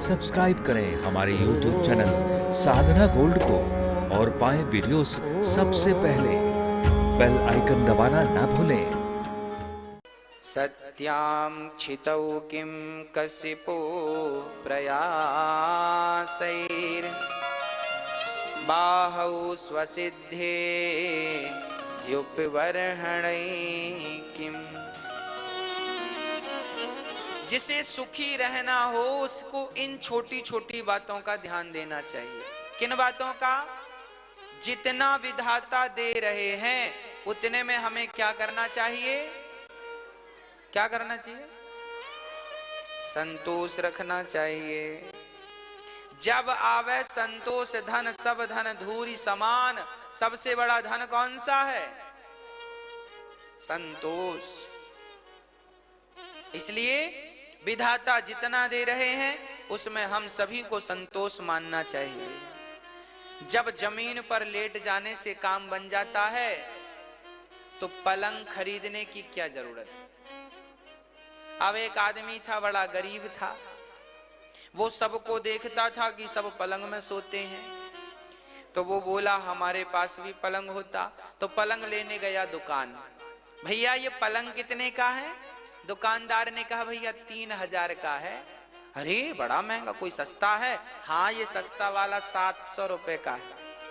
Subscribe करें हमारे YouTube channel साधना gold को और पाएं वीडियोस सबसे पहले। बेल आइकन दबाना ना भूलें। सत्यां क्षितौ किं कसिपो प्रयासैर् बाहौ स्वसिद्धे युपवर्हणै किम्। जिसे सुखी रहना हो उसको इन छोटी छोटी बातों का ध्यान देना चाहिए। किन बातों का? जितना विधाता दे रहे हैं उतने में हमें क्या करना चाहिए? क्या करना चाहिए? संतोष रखना चाहिए। जब आवे संतोष धन सब धन धूरी समान। सबसे बड़ा धन कौन सा है? संतोष। इसलिए विधाता जितना दे रहे हैं उसमें हम सभी को संतोष मानना चाहिए। जब जमीन पर लेट जाने से काम बन जाता है तो पलंग खरीदने की क्या जरूरत है? अब एक आदमी था, बड़ा गरीब था, वो सबको देखता था कि सब पलंग में सोते हैं, तो वो बोला हमारे पास भी पलंग होता। तो पलंग लेने गया दुकान। भैया ये पलंग कितने का है? दुकानदार ने कहा भैया 3000 का है। अरे बड़ा महंगा, कोई सस्ता है? हाँ ये सस्ता वाला 700 रुपए का है।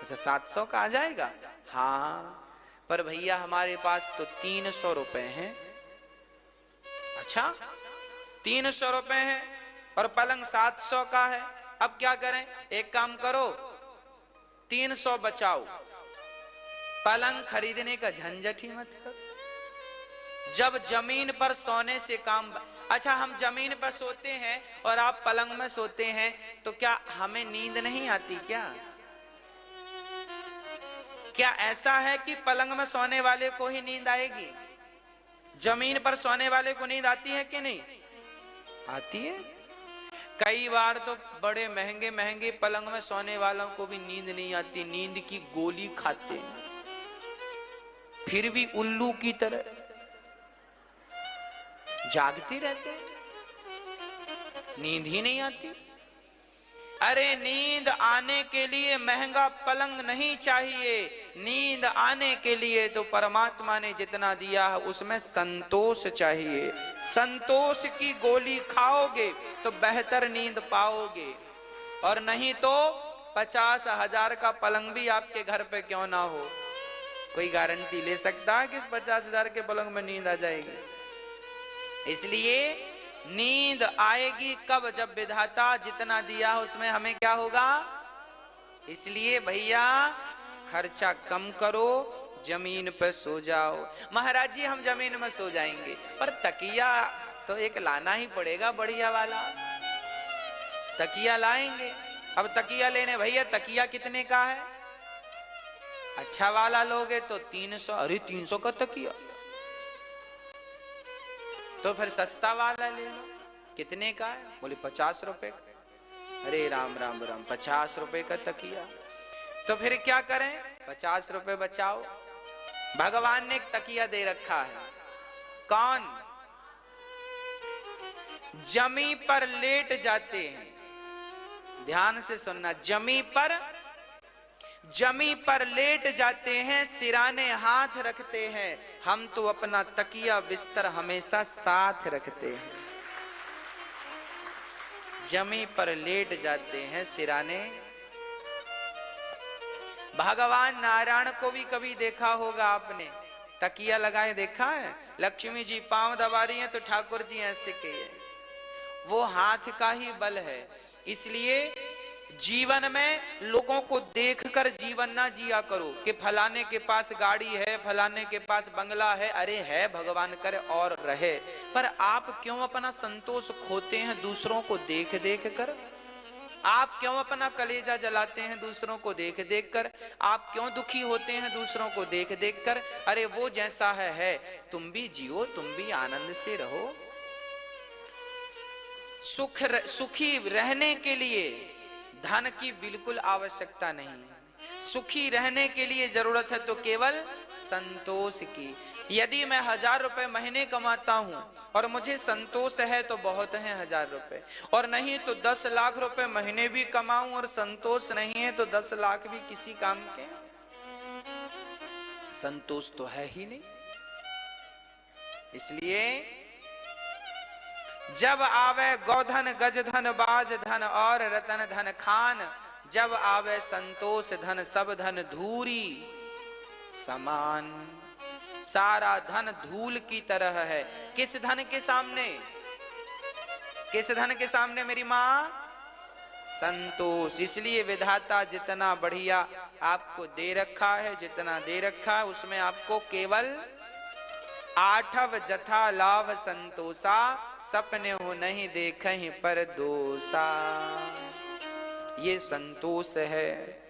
अच्छा 700 का आ जाएगा? हाँ पर भैया हमारे पास तो 300 रुपए हैं। अच्छा 300 रुपए है और पलंग 700 का है। अब क्या करें? एक काम करो 300 बचाओ, पलंग खरीदने का झंझट ही मत करो। जब जमीन पर सोने से काम अच्छा हम जमीन पर सोते हैं और आप पलंग में सोते हैं तो क्या हमें नींद नहीं आती क्या? क्या ऐसा है कि पलंग में सोने वाले को ही नींद आएगी? जमीन पर सोने वाले को नींद आती है कि नहीं आती है? कई बार तो बड़े महंगे महंगे पलंग में सोने वालों को भी नींद नहीं आती, नींद की गोली खाते फिर भी उल्लू की तरह जागते रहते, नींद ही नहीं आती। अरे नींद आने के लिए महंगा पलंग नहीं चाहिए, नींद आने के लिए तो परमात्मा ने जितना दिया है उसमें संतोष चाहिए। संतोष की गोली खाओगे तो बेहतर नींद पाओगे, और नहीं तो 50,000 का पलंग भी आपके घर पे क्यों ना हो, कोई गारंटी ले सकता है कि इस 50,000 के पलंग में नींद आ जाएगी? इसलिए नींद आएगी कब? जब विधाता जितना दिया उसमें हमें क्या होगा? इसलिए भैया खर्चा कम करो, जमीन पर सो जाओ। महाराज जी हम जमीन में सो जाएंगे, पर तकिया तो एक लाना ही पड़ेगा, बढ़िया वाला तकिया लाएंगे। अब तकिया लेने, भैया तकिया कितने का है? अच्छा वाला लोगे तो 300। अरे 300 का तकिया? तो फिर सस्ता वाला ले लो। कितने का है? बोले 50 रुपए का। अरे राम राम राम, 50 रुपए का तकिया? तो फिर क्या करें? 50 रुपए बचाओ। भगवान ने एक तकिया दे रखा है। कौन? जमी पर लेट जाते हैं, ध्यान से सुनना, जमी पर लेट जाते हैं, सिराने हाथ रखते हैं, हम तो अपना तकिया बिस्तर हमेशा साथ रखते हैं। जमी पर लेट जाते हैं, सिराने। भगवान नारायण को भी कभी देखा होगा आपने, तकिया लगाए देखा है? लक्ष्मी जी पांव दबा रही हैं तो ठाकुर जी ऐसे किए, वो हाथ का ही बल है। इसलिए जीवन में लोगों को देखकर जीवन ना जिया करो कि फलाने के पास गाड़ी है, फलाने के पास बंगला है। अरे है, भगवान करे और रहे, पर आप क्यों अपना संतोष खोते हैं दूसरों को देख देख कर? आप क्यों अपना कलेजा जलाते हैं दूसरों को देख देख कर? आप क्यों दुखी होते हैं दूसरों को देख देख कर? अरे वो जैसा है, तुम भी जियो, तुम भी आनंद से रहो। सुखी रहने के लिए धन की बिल्कुल आवश्यकता नहीं है। सुखी रहने के लिए जरूरत है तो केवल संतोष की। यदि मैं 1000 रुपए महीने कमाता हूं और मुझे संतोष है तो बहुत है 1000 रुपए, और नहीं तो 10 लाख रुपए महीने भी कमाऊं और संतोष नहीं है तो 10 लाख भी किसी काम के। संतोष तो है ही नहीं। इसलिए जब आवे गौधन गजधन बाज धन और रतन धन खान, जब आवे संतोष धन सब धन धूरी समान। सारा धन धूल की तरह है। किस धन के सामने? किस धन के सामने मेरी मां? संतोष। इसलिए विधाता जितना बढ़िया आपको दे रखा है, जितना दे रखा है, उसमें आपको केवल आठव जथा लाभ संतोषा, सपने हो नहीं देखें पर दोषा। ये संतोष है।